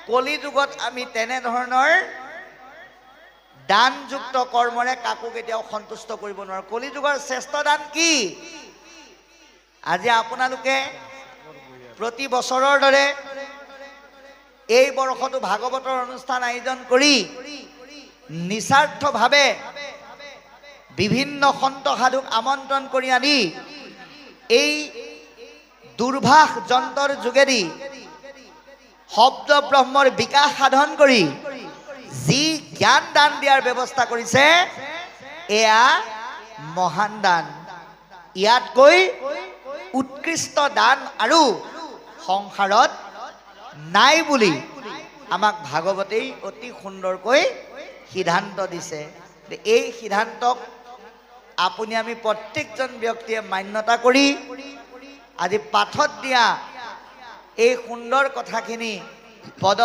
কলি যুগত আমি তেনে ধৰণৰ দানযুক্ত কৰ্মৰে কাকো কেতিয়াও সন্তুষ্ট কৰিব নোৱাৰো। কলি যুগৰ শ্ৰেষ্ঠ দান কি? আজি আপোনালোকে প্ৰতি বছৰৰ দৰে এই বৰ্ষতো ভাগৱতৰ অনুষ্ঠান আয়োজন কৰি নিস্বাৰ্থভাৱে বিভিন্ন সন্ত সাধুক আমন্ত্ৰণ কৰি আনি এই দুৰ্ভাষ যন্ত্ৰৰ যোগেদি শব্দ ব্ৰহ্মৰ বিকাশ সাধন কৰি যি জ্ঞান দান দিয়াৰ ব্যৱস্থা কৰিছে, এয়া মহান দান। ইয়াতকৈ উৎকৃষ্ট দান আৰু সংসাৰত নাই বুলি আমাক ভাগৱতেই অতি সুন্দৰকৈ সিদ্ধান্ত দিছে। এই সিদ্ধান্তক আপুনি আমি প্ৰত্যেকজন ব্যক্তিয়ে মান্যতা কৰি আজি পাঠত দিয়া এই সুন্দৰ কথাখিনি পদ